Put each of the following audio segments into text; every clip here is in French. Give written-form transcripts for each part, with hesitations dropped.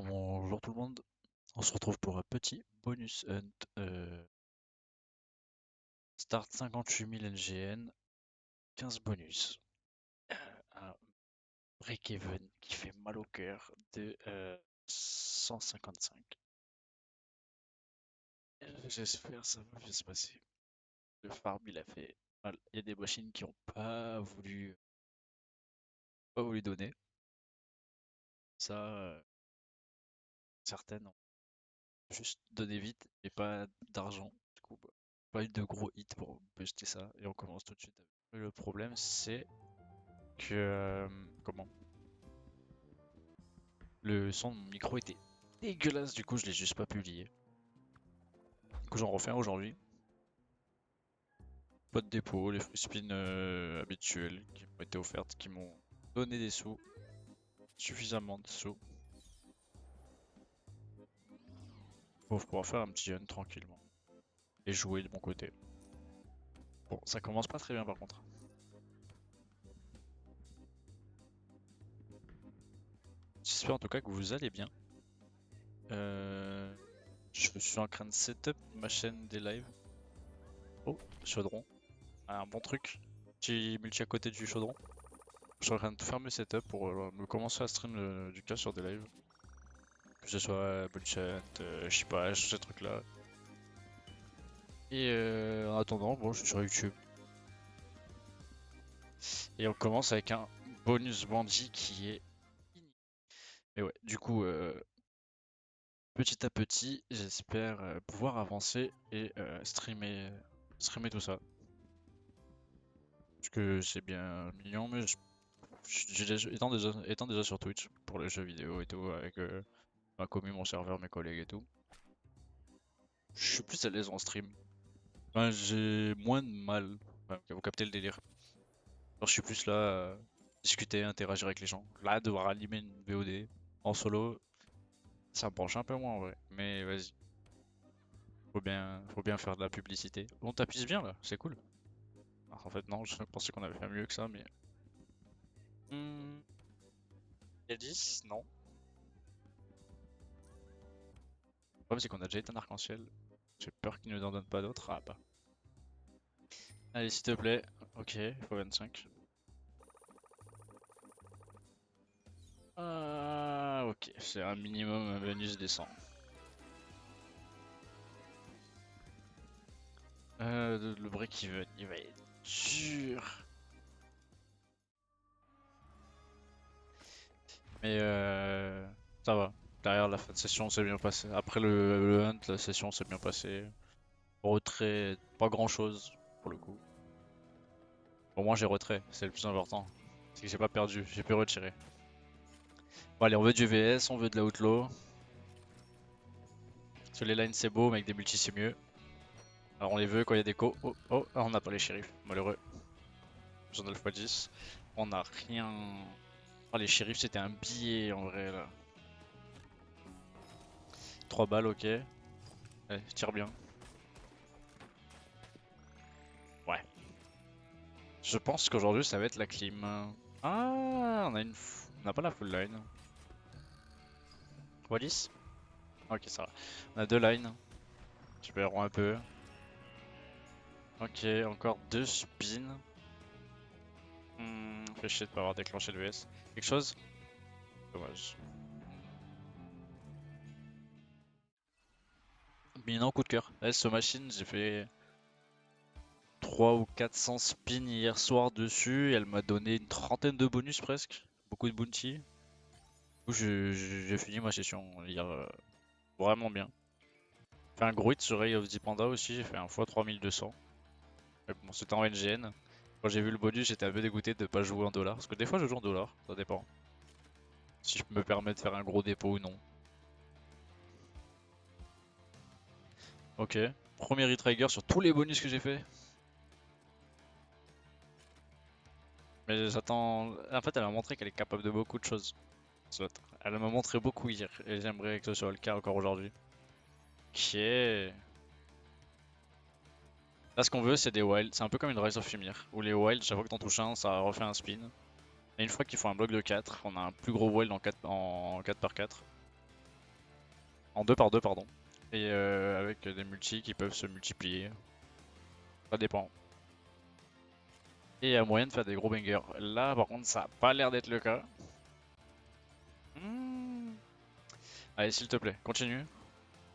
Bonjour tout le monde, on se retrouve pour un petit bonus hunt. Start 58 000 NGN, 15 bonus. Un break-even qui fait mal au cœur de 155. J'espère que ça va bien se passer. Le farm il a fait mal. Il y a des machines qui ont pas voulu donner. Ça, certaines ont juste donné vite et pas d'argent. Du coup, bah, pas eu de gros hits pour booster ça. Et on commence tout de suite. Le problème c'est que comment le son de mon micro était dégueulasse, du coup je l'ai juste pas publié. Du coup j'en refais un aujourd'hui. Pas de dépôt, les free spins habituels qui m'ont été offertes, qui m'ont donné des sous, suffisamment de sous pour pouvoir faire un petit run tranquillement et jouer de mon côté. Bon, ça commence pas très bien par contre. J'espère en tout cas que vous allez bien. Je suis en train de setup ma chaîne des lives. Oh, chaudron. Un bon truc. Petit multi à côté du chaudron. Je suis en train de faire mes setups pour me commencer à stream du cas sur des lives. Que ce soit Bullshit, je sais pas, ces trucs-là. Et en attendant, bon, je suis sur YouTube. Et on commence avec un bonus bandit qui est fini. Et ouais, du coup, petit à petit, j'espère pouvoir avancer et streamer tout ça. Parce que c'est bien mignon, mais étant déjà sur Twitch pour les jeux vidéo et tout, avec ma commu, mon serveur, mes collègues et tout, je suis plus à l'aise en stream. Enfin, j'ai moins de mal. Enfin, vous captez le délire. Alors, je suis plus là à discuter, interagir avec les gens. Là, devoir animer une VOD en solo, ça me penche un peu moins en vrai. Mais vas-y, faut bien faire de la publicité. On tapisse bien là, c'est cool. Alors, en fait, non, je pensais qu'on avait fait mieux que ça, mais. Hmm, il y a 10? Non. Le problème, c'est qu'on a déjà été un arc-en-ciel. J'ai peur qu'il ne nous en donne pas d'autres. Ah bah. Allez, s'il te plaît. Ok, il faut 25. Ah, ok, c'est un minimum Vénus descend. Le break-even, il va être dur. Mais ça va. Derrière la fin de session, c'est bien passé. Après le hunt, la session s'est bien passée. Retrait, pas grand chose pour le coup. Au moins j'ai retrait, c'est le plus important. C'est que j'ai pas perdu, j'ai pu retirer. Bon allez, on veut du VS, on veut de la outlaw. Sur les lines c'est beau, mais avec des multis c'est mieux. Alors on les veut quand il y a des co. Oh, oh, ah, on n'a pas les shérifs, malheureux. J'en ai le x10. On a rien. Oh, les shérifs c'était un billet en vrai là. 3 balles, ok. Allez, tire bien. Ouais. Je pense qu'aujourd'hui ça va être la clim. Ah, on n'a pas la full line. X10. Ok, ça va. On a 2 lines. Récupérons un peu. Ok, encore 2 spins. Fait chier de pas avoir déclenché le VS. Quelque chose? Dommage. Minant coup de cœur. Ce machine, j'ai fait 3 ou 400 spins hier soir dessus et elle m'a donné une trentaine de bonus presque. Beaucoup de bounty. Du coup, j'ai fini ma session hier vraiment bien. J'ai fait un gros hit sur Ray of the Panda aussi, j'ai fait un x3200. Mais bon, c'était en NGN. Quand j'ai vu le bonus, j'étais un peu dégoûté de pas jouer en dollars. Parce que des fois, je joue en dollars, ça dépend. Si je me permets de faire un gros dépôt ou non. Ok. Premier retrigger sur tous les bonus que j'ai fait. Mais j'attends. En fait, elle m'a montré qu'elle est capable de beaucoup de choses. Elle m'a montré beaucoup hier. Et j'aimerais que ce soit le cas encore aujourd'hui. Ok. Là, ce qu'on veut, c'est des wilds. C'est un peu comme une Rise of Ymir. Où les wilds, chaque fois que t'en touches un, ça refait un spin. Et une fois qu'ils font un bloc de 4, on a un plus gros wild en 4 par 4. En 2 par 2, pardon. Et avec des multis qui peuvent se multiplier. Ça dépend. Et il y a moyen de faire des gros bangers. Là, par contre, ça a pas l'air d'être le cas. Hmm. Allez, s'il te plaît, continue.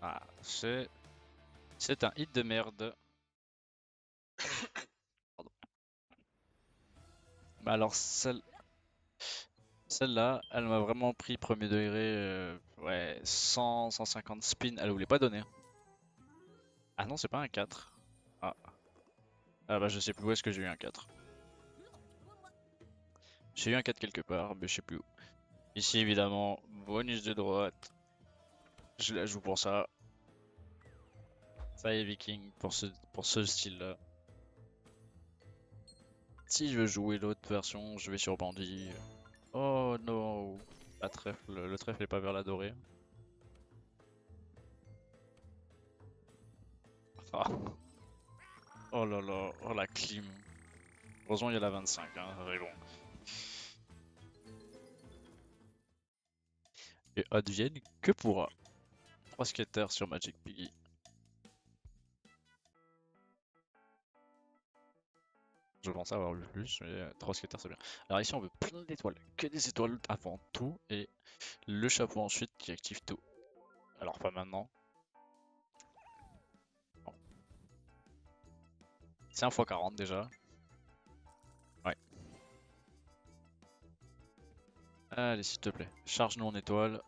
Ah, c'est un hit de merde. Pardon. Mais alors, celle-là, elle m'a vraiment pris premier degré. Ouais, 100, 150 spin. Elle voulait pas donner. Ah non, c'est pas un 4. Ah. Ah bah, je sais plus où est-ce que j'ai eu un 4. J'ai eu un 4 quelque part, mais je sais plus où. Ici, évidemment, bonus de droite. Je la joue pour ça. Ça y est, Viking, pour ce style-là. Si je veux jouer l'autre version, je vais sur Bandit. Oh non, la trèfle, le trèfle est pas vers la dorée. Ah. Oh là là, oh la clim. Heureusement il y a la 25, hein, mais bon. Et advienne que pourra. 3 skaters sur Magic Piggy. Je pensais avoir vu plus, mais 3 skaters c'est bien. Alors ici on veut plein d'étoiles, que des étoiles avant tout, et le chapeau ensuite qui active tout. Alors pas maintenant. Bon. C'est 1 x 40 déjà. Ouais. Allez s'il te plaît, charge-nous en étoiles.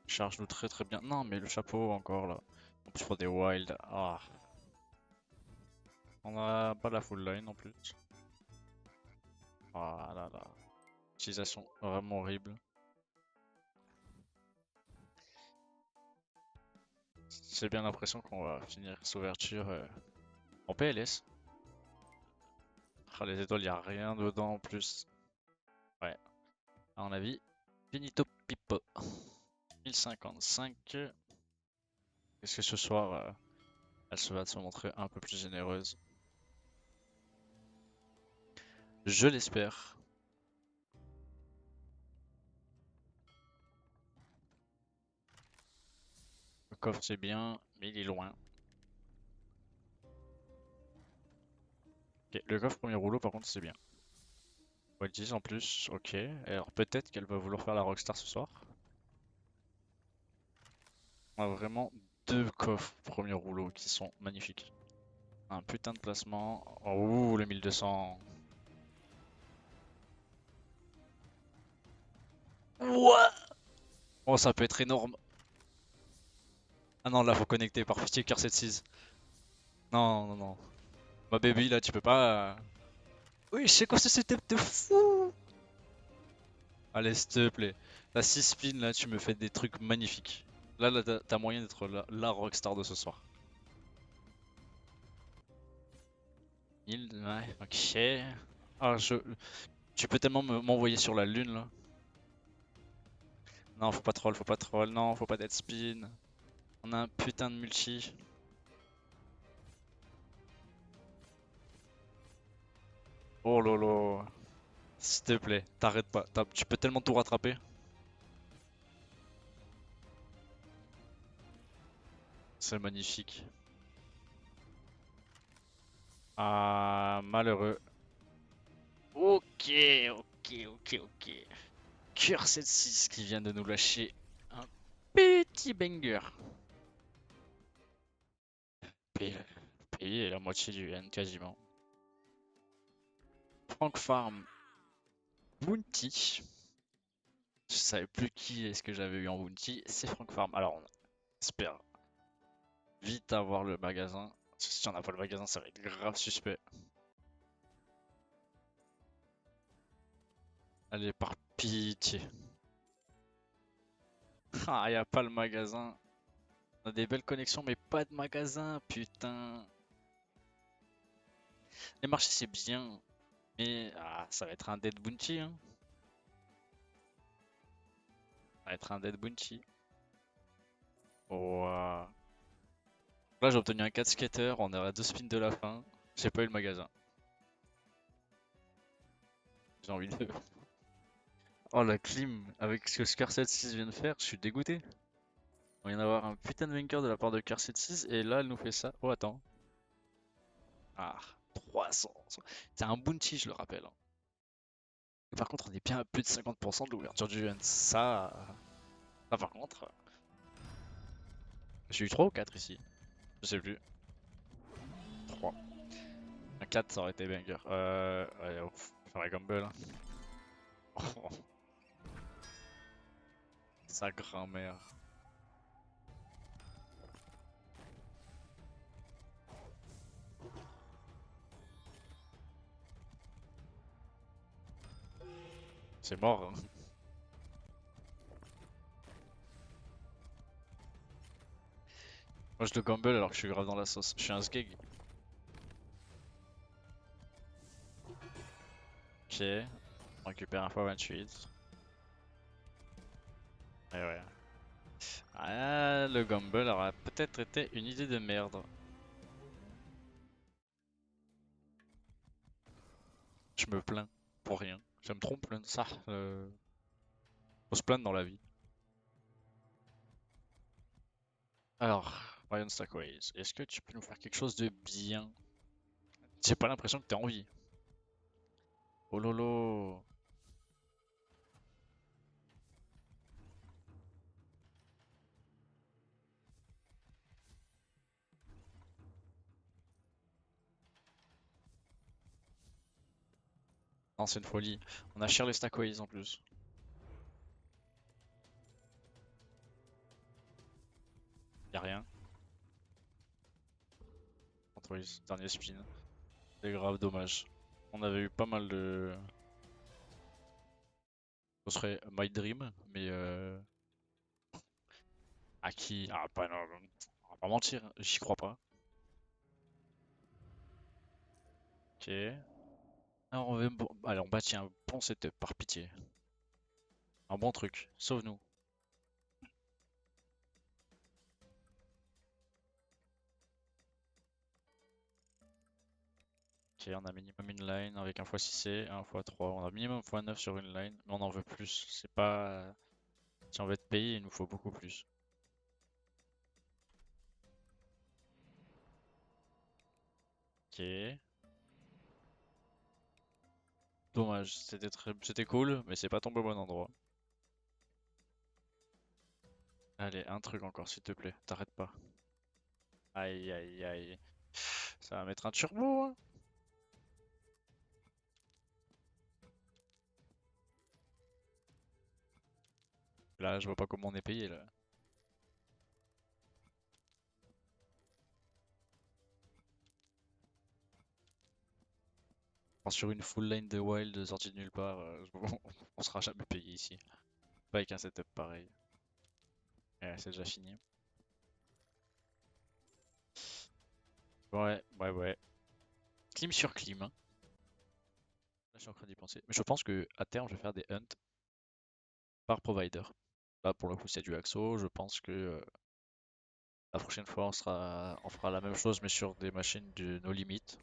Charge-nous très très bien. Non mais le chapeau encore là. En plus pour des wild. Ah. On a pas la full line en plus. Ah là là. Utilisation vraiment horrible. J'ai bien l'impression qu'on va finir cette ouverture en PLS. Ah, les étoiles, il a rien dedans en plus. Ouais, à mon avis, finito pipo. 1055. Est-ce que ce soir, elle se va se montrer un peu plus généreuse? Je l'espère. Le coffre c'est bien, mais il est loin. Ok, le coffre premier rouleau par contre c'est bien. Ouais, 10 en plus, ok. Alors peut-être qu'elle va vouloir faire la Rockstar ce soir. On a vraiment deux coffres premier rouleau qui sont magnifiques. Un putain de placement. Oh, le 1200. Ouah. Oh, ça peut être énorme. Ah non, là, faut connecter par pitié, Cœur 7-6. Non, non, non. Ma baby, là, tu peux pas. Oui, je sais quoi ce setup de fou. Allez, s'il te plaît. La 6 spin, là, tu me fais des trucs magnifiques. Là, t'as moyen d'être la rockstar de ce soir. Ouais, ok. Ah, tu peux tellement m'envoyer sur la lune, là. Non, faut pas troll, faut pas troll. Non, faut pas dead spin. On a un putain de multi. Oh lolo. S'il te plaît, t'arrêtes pas. Tu peux tellement tout rattraper. C'est magnifique. Ah, malheureux. Ok, ok. Cœur 7-6 qui vient de nous lâcher un petit banger. Payé la moitié du N quasiment. Frank Farm, Bounty. Je savais plus qui est-ce que j'avais eu en Bounty. C'est Frank Farm. Alors on espère vite avoir le magasin. Parce que si on n'a pas le magasin, ça va être grave suspect. Allez, par pitié. Ah, y a pas le magasin. On a des belles connexions, mais pas de magasin, putain. Les marchés, c'est bien, mais ça va être un dead bounty. Hein. Ça va être un dead bounty. Ouah. Là, j'ai obtenu un 4 skater, on est à 2 spins de la fin. J'ai pas eu le magasin. J'ai envie de. Oh la clim, avec ce que Scar 6 vient de faire, je suis dégoûté. On vient d'avoir un putain de vainqueur de la part de Car76 et là elle nous fait ça. Oh attends. Ah, 300. C'est un bounty je le rappelle, hein. Et par contre on est bien à plus de 50% de l'ouverture du hunt. Ça par contre. J'ai eu 3 ou 4 ici. Je sais plus. 3. Un 4 ça aurait été banger. Ouais, faire la gamble. Hein. Oh, sa grand-mère. C'est mort. Hein. Moi je le gamble alors que je suis grave dans la sauce. Je suis un sgeg. Ok. On récupère un fois 28. Et ouais. Ah, le gamble aurait peut-être été une idée de merde. Je me plains pour rien. J'aime trop me plaindre. Ça, faut se plaindre dans la vie. Alors, Ryan Stackways, est-ce que tu peux nous faire quelque chose de bien? J'ai pas l'impression que t'as envie. Oh lolo. Non, c'est une folie. On a Shirley Stackways en plus. Y'a rien. Entre les derniers spins. C'est grave dommage. On avait eu pas mal de. Ce serait My Dream, mais à qui? Ah, pas, non, on va pas mentir, hein, j'y crois pas. Ok. Alors, allez, on bâtit un bon setup, par pitié. Un bon truc, sauve-nous. Ok, on a minimum une line avec un x6C, un x3. On a minimum x9 sur une line, mais on en veut plus. C'est pas. Si on veut être payé, il nous faut beaucoup plus. Ok. Dommage, c'était cool, mais c'est pas tombé au bon endroit. Allez, un truc encore, s'il te plaît, t'arrêtes pas. Aïe aïe aïe. Ça va mettre un turbo, hein. Là, je vois pas comment on est payé là. Enfin, sur une full line de wild sortie de nulle part, on sera jamais payé ici. Pas avec un setup pareil. Ouais, c'est déjà fini. Ouais, ouais, ouais. Clim sur clim, hein. Là, je suis en train d'y penser. Mais je pense que à terme, je vais faire des hunts par provider. Là, pour le coup, c'est du Axo. Je pense que la prochaine fois, on fera la même chose, mais sur des machines de nos limites.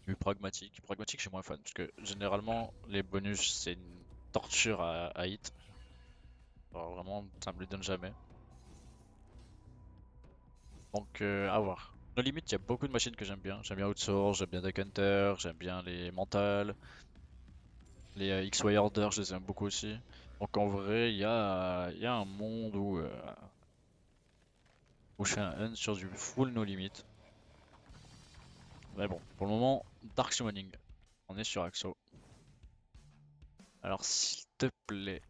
Du pragmatique. Pragmatique, je suis moins fan. Parce que généralement, les bonus, c'est une torture à hit. Alors, vraiment, ça me les donne jamais. Donc, à voir. Nos limites, il y a beaucoup de machines que j'aime bien. J'aime bien Outsource, j'aime bien Duck Hunter, j'aime bien les Mental, les X-Way Order, je les aime beaucoup aussi. Donc, en vrai, il y a un monde où je fais un hunt sur du full no limit. Mais bon, pour le moment, Dark Summoning. On est sur Axo. Alors, s'il te plaît.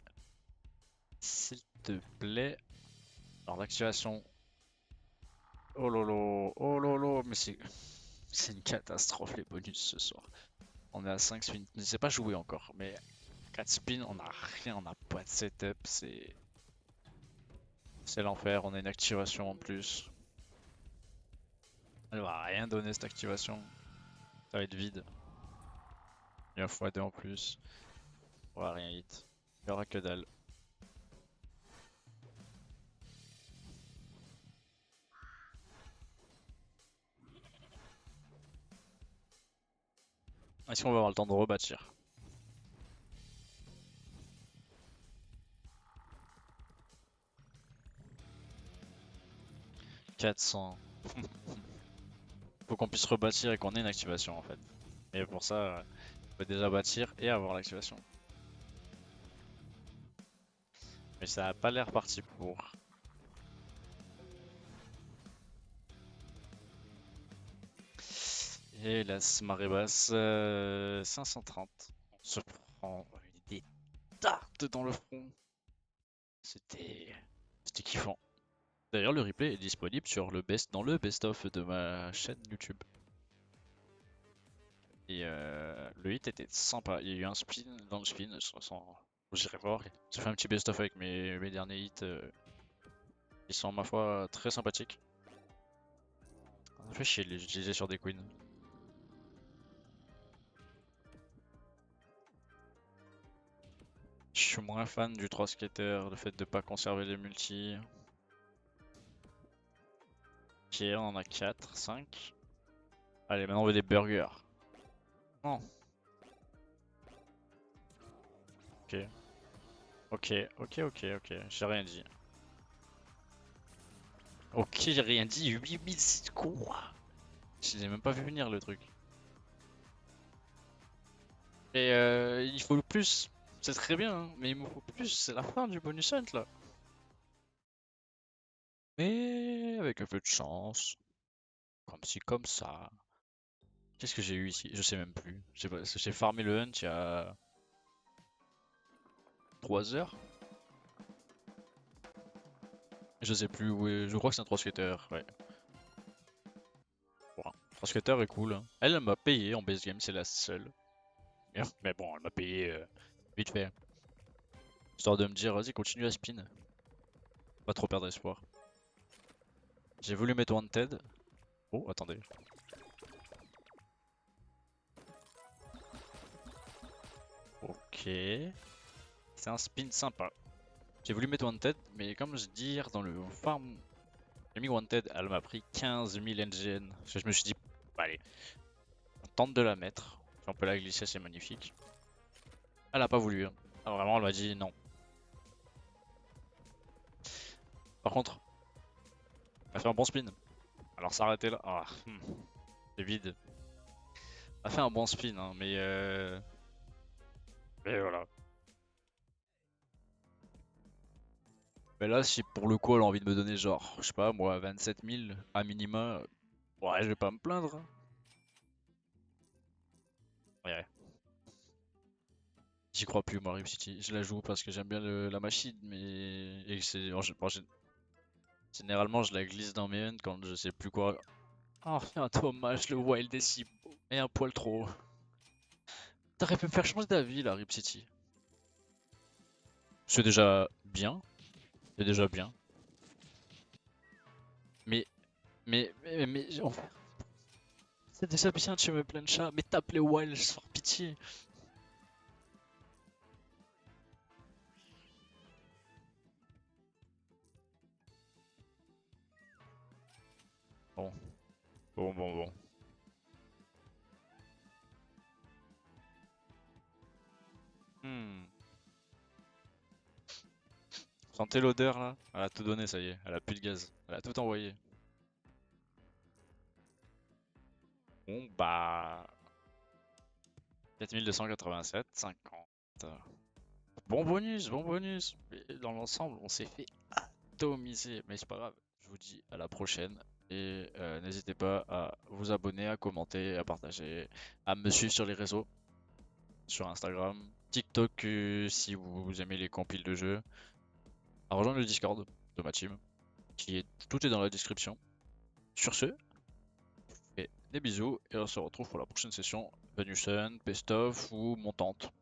Alors, l'activation. Oh lolo, oh lolo, mais c'est une catastrophe les bonus ce soir. On est à 5 spins. Je ne sais pas jouer encore, mais 4 spins, on a rien, on n'a pas de setup, c'est l'enfer. On a une activation en plus. Elle va rien donner cette activation. Ça va être vide. Il y a un x2 en plus. On va rien hit. Il y aura que dalle. Est-ce qu'on va avoir le temps de rebâtir? 400. Faut qu'on puisse rebâtir et qu'on ait une activation en fait. Et pour ça, il faut déjà bâtir et avoir l'activation. Mais ça a pas l'air parti pour. Et la marée basse, 530. On se prend des tartes dans le front. C'était kiffant. D'ailleurs, le replay est disponible sur dans le best-of de ma chaîne YouTube. Et le hit était sympa. Il y a eu un spin dans le spin. J'irai voir. J'ai fait un petit best-of avec mes derniers hits. Ils sont, ma foi, très sympathiques. Ça fait chier de les utiliser sur des queens. Je suis moins fan du 3 skater, le fait de pas conserver les multis. Ok, on en a 4, 5. Allez, maintenant on veut des burgers. Non. Ok. Ok. J'ai rien dit. Ok, j'ai rien dit. 8000, c'est quoi? Je l'ai même pas vu venir le truc. Et il faut le plus. C'est très bien, hein, mais il me faut plus. C'est la fin du bonus hunt là. Mais avec un peu de chance. Comme ci, comme ça. Qu'est-ce que j'ai eu ici? Je sais même plus. J'ai farmé le hunt il y a 3 heures. Je sais plus où est. Je crois que c'est un 3 skater. Ouais. Bon, 3 skater est cool, hein. Elle m'a payé en base game, c'est la seule. Mais bon, elle m'a payé vite fait. Histoire de me dire, vas-y, continue à spin. Pas trop perdre espoir. J'ai voulu mettre Wanted. Oh, attendez. Ok. C'est un spin sympa. J'ai voulu mettre Wanted, mais comme je dis dans le farm, j'ai mis Wanted, elle m'a pris 15 000 NGN. Je me suis dit, bah, allez, on tente de la mettre. Si on peut la glisser, c'est magnifique. Elle a pas voulu, hein. Ah, vraiment, elle m'a dit non. Par contre, elle a fait un bon spin. Alors s'arrêter là. Ah, c'est vide. Elle a fait un bon spin, hein, mais voilà. Mais là, si pour le coup elle a envie de me donner genre, je sais pas moi, 27 000 à minima, ouais, je vais pas me plaindre, hein. Ouais. J'y crois plus, moi, Rip City. Je la joue parce que j'aime bien la machine, mais. Et généralement, je la glisse dans mes hands quand je sais plus quoi. Oh, un dommage, le wild est si beau. Et un poil trop haut. T'aurais pu me faire changer d'avis, là, Rip City. C'est déjà bien. C'est déjà bien. Mais. C'est déjà bien, tu me plein de chat. Mais tape les wilds, sans pitié. Bon, bon. Hmm. Sentez l'odeur là? Elle a tout donné, ça y est. Elle a plus de gaz. Elle a tout envoyé. Bon, bah. 4287, 50. Bon bonus, bon bonus. Mais dans l'ensemble, on s'est fait atomiser. Mais c'est pas grave. Je vous dis à la prochaine. Et n'hésitez pas à vous abonner, à commenter, à partager, à me suivre sur les réseaux. Sur Instagram, TikTok si vous aimez les compiles de jeux. À rejoindre le Discord de ma team. Tout est dans la description. Sur ce, et des bisous et on se retrouve pour la prochaine session Venus Sun, Best of ou Montante.